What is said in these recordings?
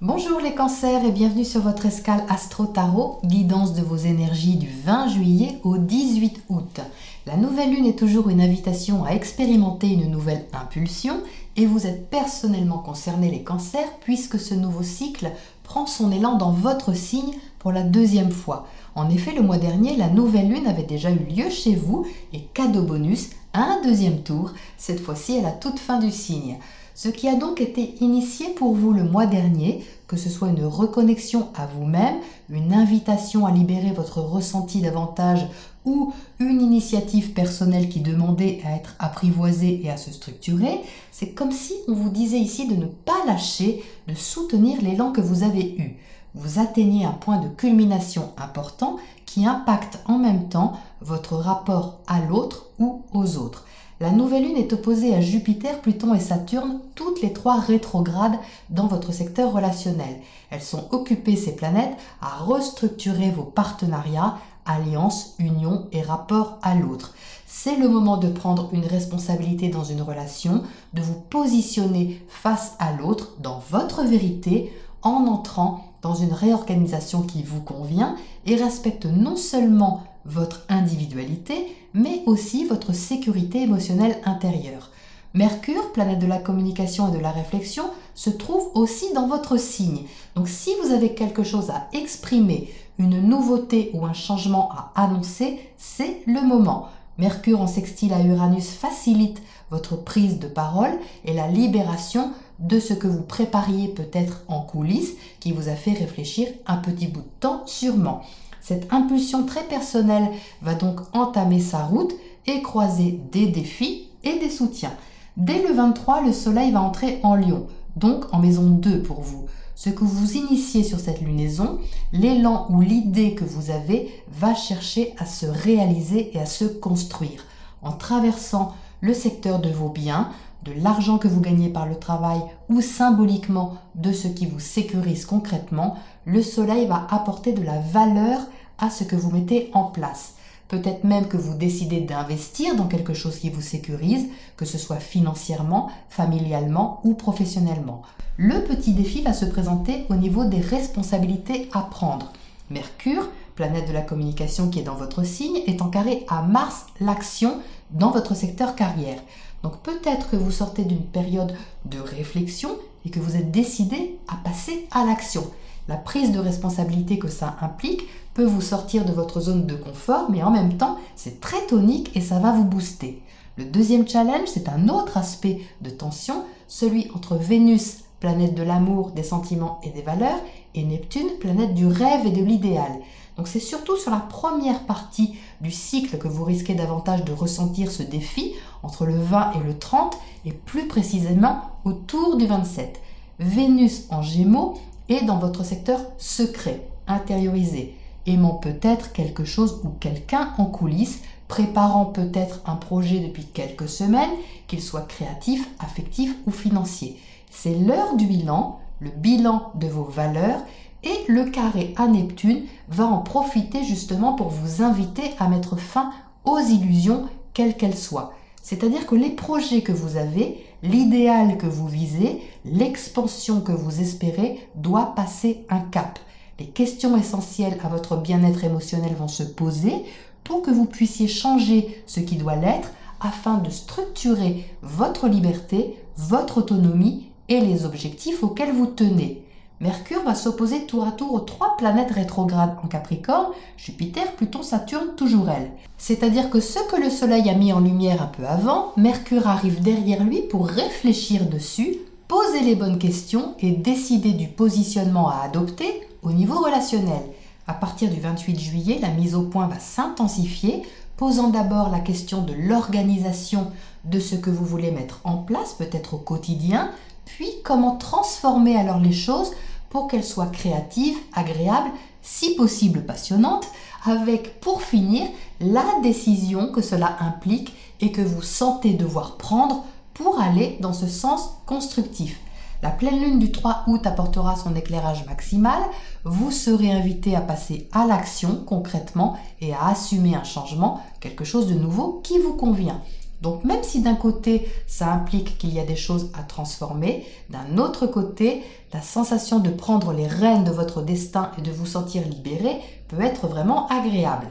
Bonjour les cancers et bienvenue sur votre escale Astro Tarot, guidance de vos énergies du 20 juillet au 18 août. La nouvelle lune est toujours une invitation à expérimenter une nouvelle impulsion et vous êtes personnellement concernés les cancers puisque ce nouveau cycle prend son élan dans votre signe pour la deuxième fois. En effet, le mois dernier, la nouvelle lune avait déjà eu lieu chez vous et cadeau bonus, un deuxième tour, cette fois-ci à la toute fin du signe. Ce qui a donc été initié pour vous le mois dernier, que ce soit une reconnexion à vous-même, une invitation à libérer votre ressenti davantage ou une initiative personnelle qui demandait à être apprivoisée et à se structurer, c'est comme si on vous disait ici de ne pas lâcher, de soutenir l'élan que vous avez eu. Vous atteignez un point de culmination important qui impacte en même temps votre rapport à l'autre ou aux autres. La nouvelle lune est opposée à Jupiter, Pluton et Saturne, toutes les trois rétrogrades dans votre secteur relationnel. Elles sont occupées, ces planètes, à restructurer vos partenariats, alliances, unions et rapports à l'autre. C'est le moment de prendre une responsabilité dans une relation, de vous positionner face à l'autre dans votre vérité en entrant dans une réorganisation qui vous convient et respecte non seulement votre individualité, mais aussi votre sécurité émotionnelle intérieure. Mercure, planète de la communication et de la réflexion, se trouve aussi dans votre signe. Donc si vous avez quelque chose à exprimer, une nouveauté ou un changement à annoncer, c'est le moment. Mercure en sextile à Uranus facilite votre prise de parole et la libération de ce que vous prépariez peut-être en coulisses, qui vous a fait réfléchir un petit bout de temps sûrement. Cette impulsion très personnelle va donc entamer sa route et croiser des défis et des soutiens. Dès le 23, le soleil va entrer en Lion, donc en maison 2 pour vous. Ce que vous initiez sur cette lunaison, l'élan ou l'idée que vous avez va chercher à se réaliser et à se construire. En traversant le secteur de vos biens, de l'argent que vous gagnez par le travail ou symboliquement de ce qui vous sécurise concrètement, le soleil va apporter de la valeur à ce que vous mettez en place. Peut-être même que vous décidez d'investir dans quelque chose qui vous sécurise, que ce soit financièrement, familialement ou professionnellement. Le petit défi va se présenter au niveau des responsabilités à prendre. Mercure, planète de la communication qui est dans votre signe, est en carré à Mars, l'action, dans votre secteur carrière. Donc peut-être que vous sortez d'une période de réflexion et que vous êtes décidé à passer à l'action. La prise de responsabilité que ça implique peut vous sortir de votre zone de confort, mais en même temps, c'est très tonique et ça va vous booster. Le deuxième challenge, c'est un autre aspect de tension, celui entre Vénus, planète de l'amour, des sentiments et des valeurs, et Neptune, planète du rêve et de l'idéal. Donc c'est surtout sur la première partie du cycle que vous risquez davantage de ressentir ce défi, entre le 20 et le 30, et plus précisément autour du 27. Vénus en Gémeaux est dans votre secteur secret, intériorisé, aimant peut-être quelque chose ou quelqu'un en coulisses, préparant peut-être un projet depuis quelques semaines, qu'il soit créatif, affectif ou financier. C'est l'heure du bilan, le bilan de vos valeurs, et le carré à Neptune va en profiter justement pour vous inviter à mettre fin aux illusions, quelles qu'elles soient. C'est-à-dire que les projets que vous avez, l'idéal que vous visez, l'expansion que vous espérez doit passer un cap. Les questions essentielles à votre bien-être émotionnel vont se poser pour que vous puissiez changer ce qui doit l'être afin de structurer votre liberté, votre autonomie et les objectifs auxquels vous tenez. Mercure va s'opposer tour à tour aux trois planètes rétrogrades en Capricorne, Jupiter, Pluton, Saturne, toujours elle. C'est-à-dire que ce que le Soleil a mis en lumière un peu avant, Mercure arrive derrière lui pour réfléchir dessus, poser les bonnes questions et décider du positionnement à adopter au niveau relationnel. À partir du 28 juillet, la mise au point va s'intensifier, posant d'abord la question de l'organisation de ce que vous voulez mettre en place, peut-être au quotidien, puis comment transformer alors les choses pour qu'elles soient créatives, agréables, si possible passionnantes, avec pour finir la décision que cela implique et que vous sentez devoir prendre pour aller dans ce sens constructif. La pleine lune du 3 août apportera son éclairage maximal, vous serez invité à passer à l'action concrètement et à assumer un changement, quelque chose de nouveau qui vous convient. Donc même si d'un côté, ça implique qu'il y a des choses à transformer, d'un autre côté, la sensation de prendre les rênes de votre destin et de vous sentir libéré peut être vraiment agréable.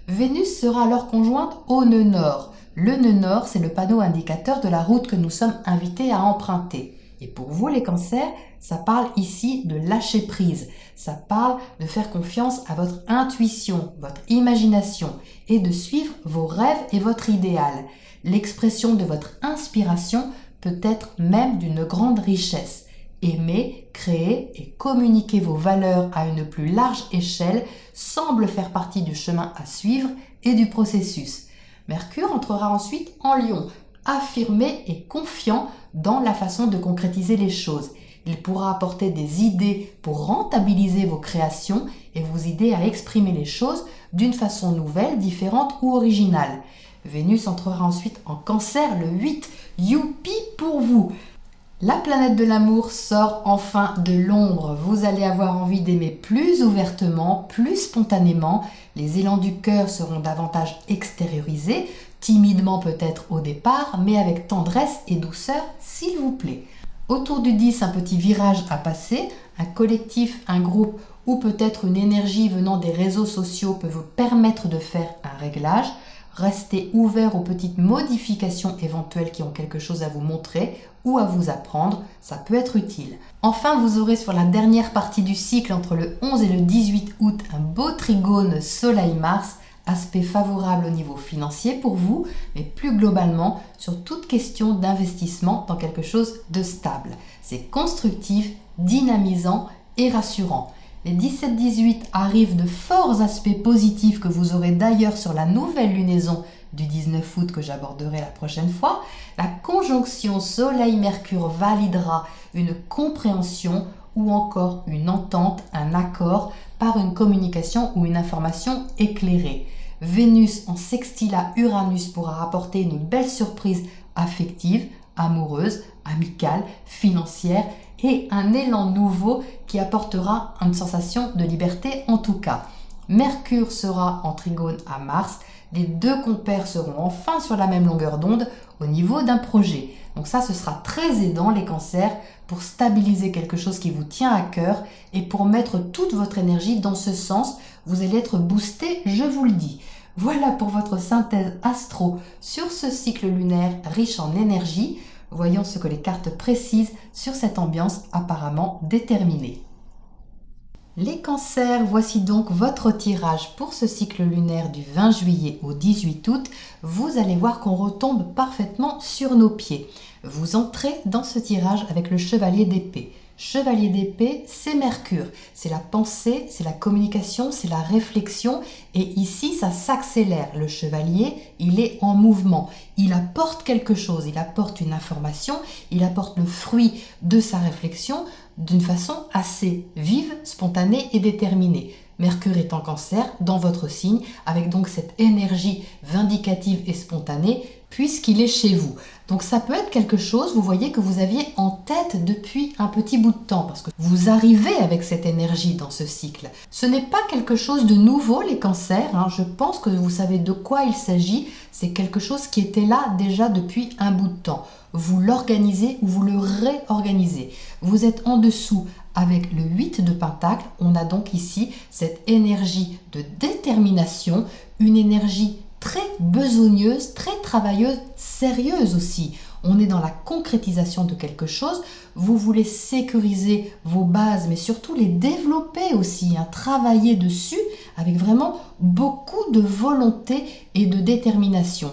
Vénus sera alors conjointe au nœud nord. Le nœud nord, c'est le panneau indicateur de la route que nous sommes invités à emprunter. Et pour vous, les cancers, ça parle ici de lâcher prise. Ça parle de faire confiance à votre intuition, votre imagination et de suivre vos rêves et votre idéal. L'expression de votre inspiration peut être même d'une grande richesse. Aimer, créer et communiquer vos valeurs à une plus large échelle semble faire partie du chemin à suivre et du processus. Mercure entrera ensuite en Lion, affirmé et confiant dans la façon de concrétiser les choses. Il pourra apporter des idées pour rentabiliser vos créations et vous aider à exprimer les choses d'une façon nouvelle, différente ou originale. Vénus entrera ensuite en Cancer le 8. Youpi pour vous! La planète de l'amour sort enfin de l'ombre. Vous allez avoir envie d'aimer plus ouvertement, plus spontanément. Les élans du cœur seront davantage extériorisés, timidement peut-être au départ, mais avec tendresse et douceur, s'il vous plaît. Autour du 10, un petit virage à passer. Un collectif, un groupe ou peut-être une énergie venant des réseaux sociaux peut vous permettre de faire un réglage. Restez ouvert aux petites modifications éventuelles qui ont quelque chose à vous montrer ou à vous apprendre, ça peut être utile. Enfin, vous aurez sur la dernière partie du cycle, entre le 11 et le 18 août, un beau trigone Soleil-Mars, aspect favorable au niveau financier pour vous, mais plus globalement sur toute question d'investissement dans quelque chose de stable. C'est constructif, dynamisant et rassurant. Les 17-18 arrivent de forts aspects positifs que vous aurez d'ailleurs sur la nouvelle lunaison du 19 août que j'aborderai la prochaine fois. La conjonction Soleil-Mercure validera une compréhension ou encore une entente, un accord par une communication ou une information éclairée. Vénus en sextile à Uranus pourra apporter une belle surprise affective, amoureuse, amicale, financière et un élan nouveau qui apportera une sensation de liberté en tout cas. Mercure sera en trigone à Mars, les deux compères seront enfin sur la même longueur d'onde au niveau d'un projet. Donc ça, ce sera très aidant les cancers pour stabiliser quelque chose qui vous tient à cœur et pour mettre toute votre énergie dans ce sens. Vous allez être boosté, je vous le dis. Voilà pour votre synthèse astro sur ce cycle lunaire riche en énergie. Voyons ce que les cartes précisent sur cette ambiance apparemment déterminée. Les cancers, voici donc votre tirage pour ce cycle lunaire du 20 juillet au 18 août. Vous allez voir qu'on retombe parfaitement sur nos pieds. Vous entrez dans ce tirage avec le chevalier d'épée. Chevalier d'épée, c'est Mercure, c'est la pensée, c'est la communication, c'est la réflexion et ici ça s'accélère. Le chevalier, il est en mouvement, il apporte quelque chose, il apporte une information, il apporte le fruit de sa réflexion d'une façon assez vive, spontanée et déterminée. Mercure est en Cancer dans votre signe avec donc cette énergie vindicative et spontanée puisqu'il est chez vous. Donc ça peut être quelque chose, vous voyez, que vous aviez en tête depuis un petit bout de temps parce que vous arrivez avec cette énergie dans ce cycle. Ce n'est pas quelque chose de nouveau les cancers, je pense que vous savez de quoi il s'agit, c'est quelque chose qui était là déjà depuis un bout de temps. Vous l'organisez ou vous le réorganisez. Vous êtes en dessous avec le 8 de Pentacle, on a donc ici cette énergie de détermination, une énergie très besogneuse, très travailleuse, sérieuse aussi. On est dans la concrétisation de quelque chose. Vous voulez sécuriser vos bases, mais surtout les développer aussi, travailler dessus avec vraiment beaucoup de volonté et de détermination.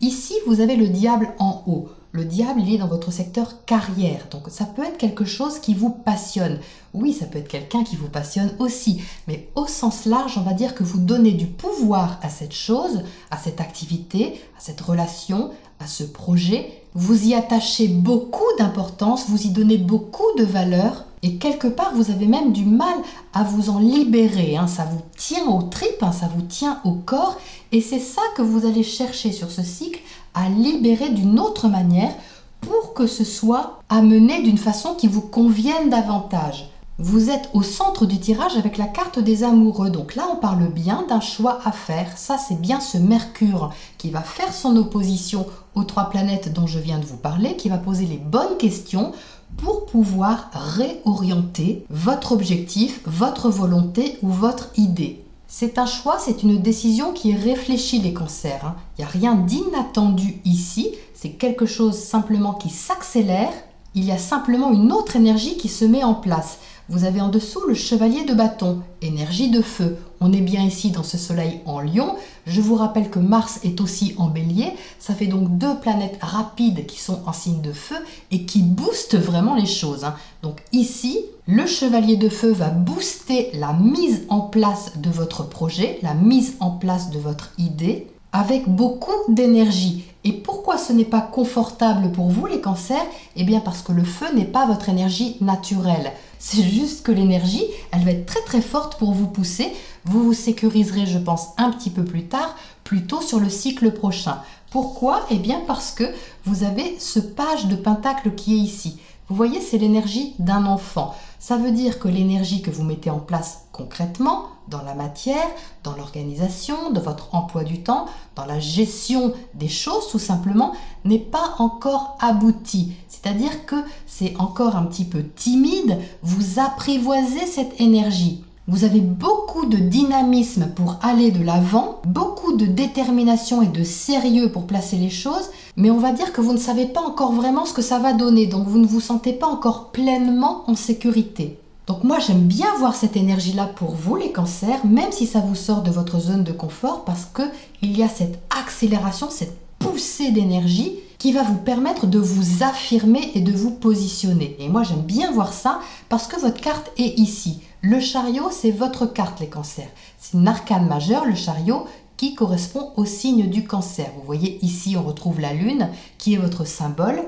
Ici, vous avez le diable en haut. Le diable, il est dans votre secteur carrière, donc ça peut être quelque chose qui vous passionne. Oui, ça peut être quelqu'un qui vous passionne aussi, mais au sens large, on va dire que vous donnez du pouvoir à cette chose, à cette activité, à cette relation, à ce projet. Vous y attachez beaucoup d'importance, vous y donnez beaucoup de valeur et quelque part, vous avez même du mal à vous en libérer. Ça vous tient aux tripes, ça vous tient au corps et c'est ça que vous allez chercher sur ce cycle, à libérer d'une autre manière pour que ce soit amené d'une façon qui vous convienne davantage. Vous êtes au centre du tirage avec la carte des amoureux. Donc là, on parle bien d'un choix à faire. Ça, c'est bien ce Mercure qui va faire son opposition aux 3 planètes dont je viens de vous parler, qui va poser les bonnes questions pour pouvoir réorienter votre objectif, votre volonté ou votre idée. C'est un choix, c'est une décision qui est réfléchie, les cancers. Il n'y a rien d'inattendu ici, c'est quelque chose simplement qui s'accélère. Il y a simplement une autre énergie qui se met en place. Vous avez en dessous le chevalier de bâton, énergie de feu. On est bien ici dans ce soleil en Lion. Je vous rappelle que Mars est aussi en Bélier. Ça fait donc 2 planètes rapides qui sont en signe de feu et qui boostent vraiment les choses. Donc ici, le chevalier de feu va booster la mise en place de votre projet, la mise en place de votre idée, avec beaucoup d'énergie. Et pourquoi ce n'est pas confortable pour vous, les cancers? Eh bien parce que le feu n'est pas votre énergie naturelle. C'est juste que l'énergie, elle va être très très forte pour vous pousser. Vous vous sécuriserez, je pense, un petit peu plus tard, plutôt sur le cycle prochain. Pourquoi? Eh bien parce que vous avez ce page de pentacle qui est ici. Vous voyez, c'est l'énergie d'un enfant. Ça veut dire que l'énergie que vous mettez en place concrètement, dans la matière, dans l'organisation, dans votre emploi du temps, dans la gestion des choses tout simplement, n'est pas encore aboutie. C'est-à-dire que c'est encore un petit peu timide, vous apprivoisez cette énergie. Vous avez beaucoup de dynamisme pour aller de l'avant, beaucoup de détermination et de sérieux pour placer les choses, mais on va dire que vous ne savez pas encore vraiment ce que ça va donner, donc vous ne vous sentez pas encore pleinement en sécurité. Donc moi j'aime bien voir cette énergie-là pour vous les cancers, même si ça vous sort de votre zone de confort, parce qu'il y a cette accélération, cette poussée d'énergie qui va vous permettre de vous affirmer et de vous positionner. Et moi j'aime bien voir ça parce que votre carte est ici. Le chariot, c'est votre carte les cancers. C'est une arcane majeure, le chariot, qui correspond au signe du cancer. Vous voyez ici on retrouve la lune qui est votre symbole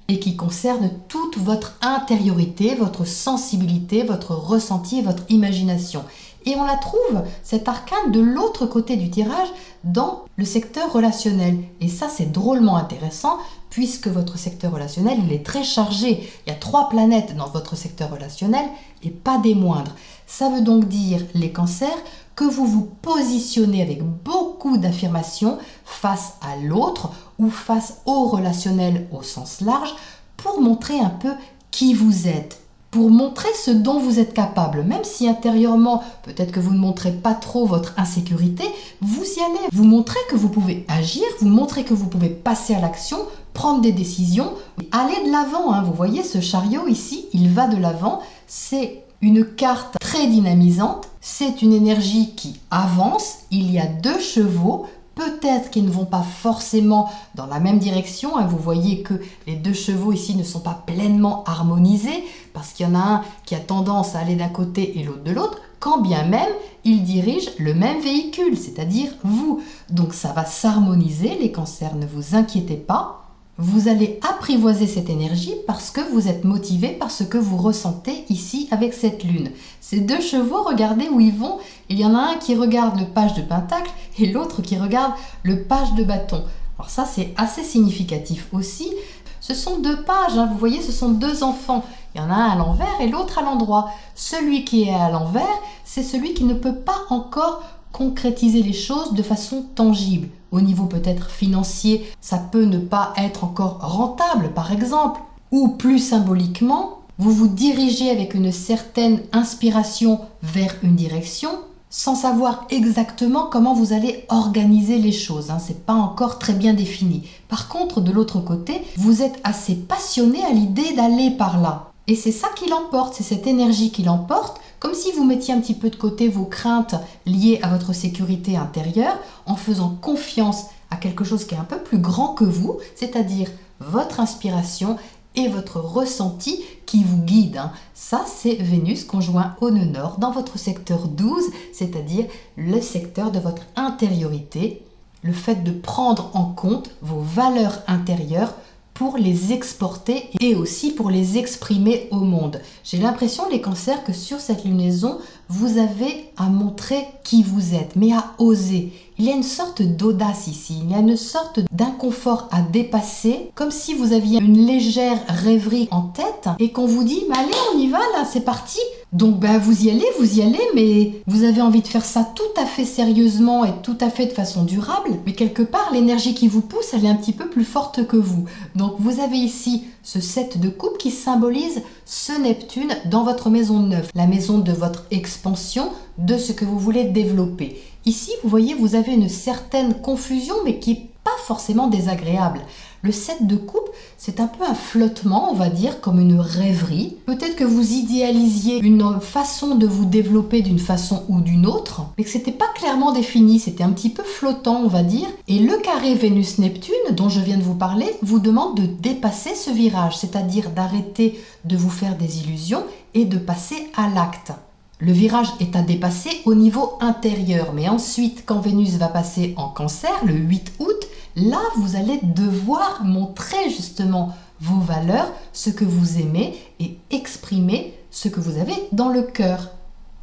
et qui concerne toute votre intériorité, votre sensibilité, votre ressenti et votre imagination. Et on la trouve, cette arcane, de l'autre côté du tirage, dans le secteur relationnel. Et ça, c'est drôlement intéressant, puisque votre secteur relationnel, il est très chargé. Il y a 3 planètes dans votre secteur relationnel, et pas des moindres. Ça veut donc dire, les cancers, que vous vous positionnez avec beaucoup d'affirmation face à l'autre, ou face au relationnel au sens large, pour montrer un peu qui vous êtes, pour montrer ce dont vous êtes capable. Même si intérieurement, peut-être que vous ne montrez pas trop votre insécurité, vous y allez. Vous montrez que vous pouvez agir, vous montrez que vous pouvez passer à l'action, prendre des décisions, aller de l'avant. Vous voyez ce chariot ici, il va de l'avant. C'est une carte très dynamisante, c'est une énergie qui avance. Il y a 2 chevaux, peut-être qu'ils ne vont pas forcément dans la même direction. Vous voyez que les 2 chevaux ici ne sont pas pleinement harmonisés parce qu'il y en a un qui a tendance à aller d'un côté et l'autre de l'autre, quand bien même ils dirigent le même véhicule, c'est-à-dire vous. Donc ça va s'harmoniser, les cancers, ne vous inquiétez pas. Vous allez apprivoiser cette énergie parce que vous êtes motivé par ce que vous ressentez ici avec cette lune. Ces 2 chevaux, regardez où ils vont. Il y en a un qui regarde le page de pentacle et l'autre qui regarde le page de bâton. Alors ça, c'est assez significatif aussi. Ce sont 2 pages, vous voyez, ce sont 2 enfants. Il y en a un à l'envers et l'autre à l'endroit. Celui qui est à l'envers, c'est celui qui ne peut pas encore concrétiser les choses de façon tangible. Au niveau peut-être financier, ça peut ne pas être encore rentable par exemple. Ou plus symboliquement, vous vous dirigez avec une certaine inspiration vers une direction sans savoir exactement comment vous allez organiser les choses. C'est pas encore très bien défini. Par contre, de l'autre côté, vous êtes assez passionné à l'idée d'aller par là. Et c'est ça qui l'emporte, c'est cette énergie qui l'emporte, comme si vous mettiez un petit peu de côté vos craintes liées à votre sécurité intérieure, en faisant confiance à quelque chose qui est un peu plus grand que vous, c'est-à-dire votre inspiration et votre ressenti qui vous guide. Ça, c'est Vénus conjoint au nœud nord dans votre secteur 12, c'est-à-dire le secteur de votre intériorité, le fait de prendre en compte vos valeurs intérieures pour les exporter et aussi pour les exprimer au monde. J'ai l'impression, les cancers, que sur cette lunaison, vous avez à montrer qui vous êtes, mais à oser. Il y a une sorte d'audace ici, il y a une sorte d'inconfort à dépasser, comme si vous aviez une légère rêverie en tête et qu'on vous dit « allez, on y va là, c'est parti !» Donc vous y allez, mais vous avez envie de faire ça tout à fait sérieusement et tout à fait de façon durable. Mais quelque part, l'énergie qui vous pousse, elle est un petit peu plus forte que vous. Donc vous avez ici ce 7 de coupe qui symbolise ce Neptune dans votre maison 9, la maison de votre expansion, de ce que vous voulez développer. Ici, vous voyez, vous avez une certaine confusion, mais qui n'est pas forcément désagréable. Le 7 de coupe, c'est un peu un flottement, on va dire, comme une rêverie. Peut-être que vous idéalisiez une façon de vous développer d'une façon ou d'une autre, mais que c'était pas clairement défini, c'était un petit peu flottant, on va dire. Et le carré Vénus-Neptune, dont je viens de vous parler, vous demande de dépasser ce virage, c'est-à-dire d'arrêter de vous faire des illusions et de passer à l'acte. Le virage est à dépasser au niveau intérieur, mais ensuite, quand Vénus va passer en Cancer, le 8 août, là, vous allez devoir montrer justement vos valeurs, ce que vous aimez et exprimer ce que vous avez dans le cœur.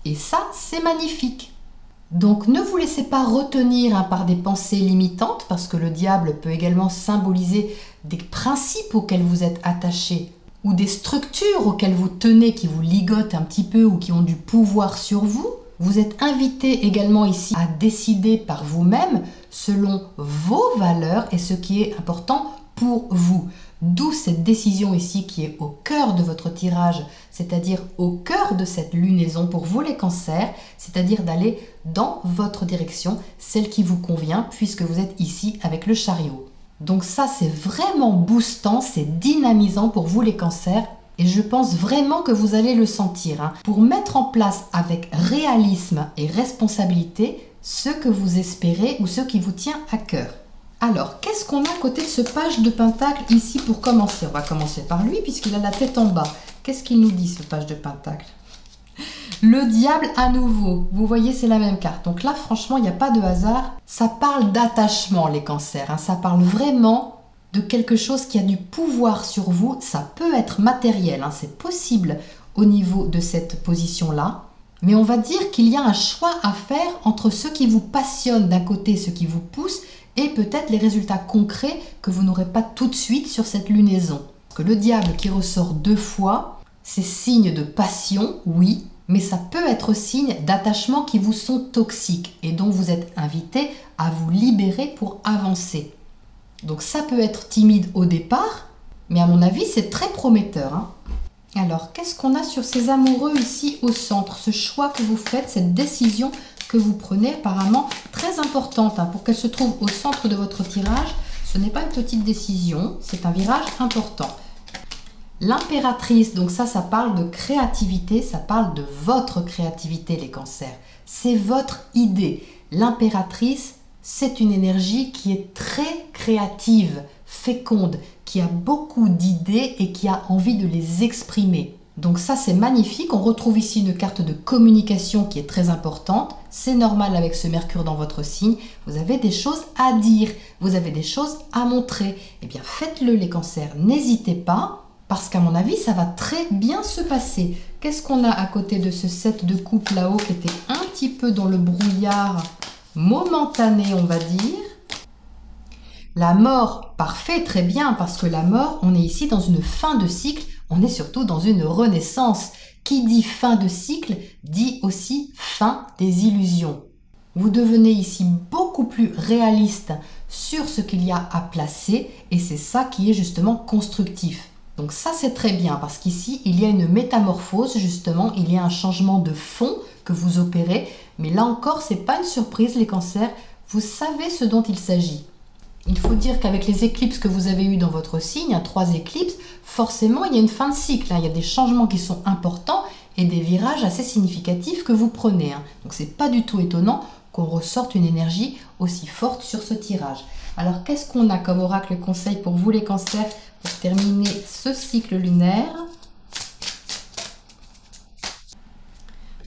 Et ça, c'est magnifique. Donc, ne vous laissez pas retenir par des pensées limitantes, parce que le diable peut également symboliser des principes auxquels vous êtes attachés, ou des structures auxquelles vous tenez, qui vous ligotent un petit peu ou qui ont du pouvoir sur vous. Vous êtes invité également ici à décider par vous-même selon vos valeurs et ce qui est important pour vous. D'où cette décision ici qui est au cœur de votre tirage, c'est-à-dire au cœur de cette lunaison pour vous les cancers, c'est-à-dire d'aller dans votre direction, celle qui vous convient puisque vous êtes ici avec le chariot. Donc ça, c'est vraiment boostant, c'est dynamisant pour vous les cancers. Et je pense vraiment que vous allez le sentir, pour mettre en place avec réalisme et responsabilité ce que vous espérez ou ce qui vous tient à cœur. Alors, qu'est-ce qu'on a à côté de ce page de pentacle ici pour commencer? On va commencer par lui puisqu'il a la tête en bas. Qu'est-ce qu'il nous dit ce page de pentacle? Le diable à nouveau. Vous voyez, c'est la même carte. Donc là, franchement, il n'y a pas de hasard. Ça parle d'attachement, les cancers. Ça parle vraiment de quelque chose qui a du pouvoir sur vous. Ça peut être matériel, c'est possible au niveau de cette position-là. Mais on va dire qu'il y a un choix à faire entre ce qui vous passionne d'un côté, ce qui vous pousse, et peut-être les résultats concrets que vous n'aurez pas tout de suite sur cette lunaison. Parce que le diable qui ressort 2 fois, c'est signe de passion, oui, mais ça peut être signe d'attachement qui vous sont toxiques et dont vous êtes invité à vous libérer pour avancer. Donc ça peut être timide au départ, mais à mon avis, c'est très prometteur. Alors, qu'est-ce qu'on a sur ces amoureux ici au centre? Ce choix que vous faites, cette décision que vous prenez, apparemment très importante pour qu'elle se trouve au centre de votre tirage. Ce n'est pas une petite décision, c'est un virage important. L'impératrice, donc ça parle de créativité, ça parle de votre créativité, les cancers. C'est votre idée. L'impératrice, c'est une énergie qui est très créative, féconde, qui a beaucoup d'idées et qui a envie de les exprimer. Donc ça, c'est magnifique. On retrouve ici une carte de communication qui est très importante. C'est normal avec ce Mercure dans votre signe. Vous avez des choses à dire, vous avez des choses à montrer. Eh bien, faites-le, les cancers. N'hésitez pas. Parce qu'à mon avis, ça va très bien se passer. Qu'est-ce qu'on a à côté de ce 7 de coupe là-haut qui était un petit peu dans le brouillard momentané, on va dire? La mort, parfait, très bien, parce que la mort, on est ici dans une fin de cycle, on est surtout dans une renaissance. Qui dit fin de cycle, dit aussi fin des illusions. Vous devenez ici beaucoup plus réaliste sur ce qu'il y a à placer, et c'est ça qui est justement constructif. Donc ça, c'est très bien parce qu'ici, il y a une métamorphose, justement, il y a un changement de fond que vous opérez. Mais là encore, ce n'est pas une surprise, les cancers, vous savez ce dont il s'agit. Il faut dire qu'avec les éclipses que vous avez eues dans votre signe, 3 éclipses, forcément, il y a une fin de cycle. Il y a des changements qui sont importants et des virages assez significatifs que vous prenez. Donc, ce n'est pas du tout étonnant qu'on ressorte une énergie aussi forte sur ce tirage. Alors, qu'est-ce qu'on a comme oracle conseil pour vous, les cancers, pour terminer ce cycle lunaire?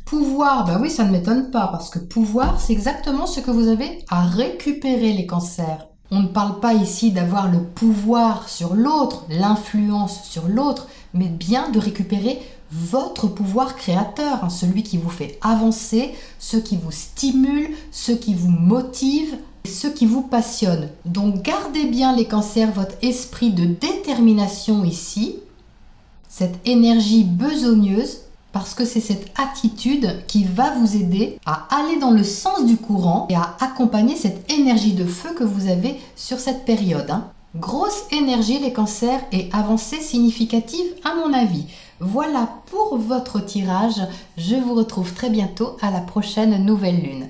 Pouvoir, ben oui, ça ne m'étonne pas, parce que pouvoir, c'est exactement ce que vous avez à récupérer, les cancers. On ne parle pas ici d'avoir le pouvoir sur l'autre, l'influence sur l'autre, mais bien de récupérer votre pouvoir créateur, celui qui vous fait avancer, ce qui vous stimule, ce qui vous motive, ce qui vous passionne. Donc gardez bien, les cancers, votre esprit de détermination ici, cette énergie besogneuse parce que c'est cette attitude qui va vous aider à aller dans le sens du courant et à accompagner cette énergie de feu que vous avez sur cette période. Grosse énergie les cancers et avancée significative à mon avis. Voilà pour votre tirage. Je vous retrouve très bientôt à la prochaine nouvelle lune.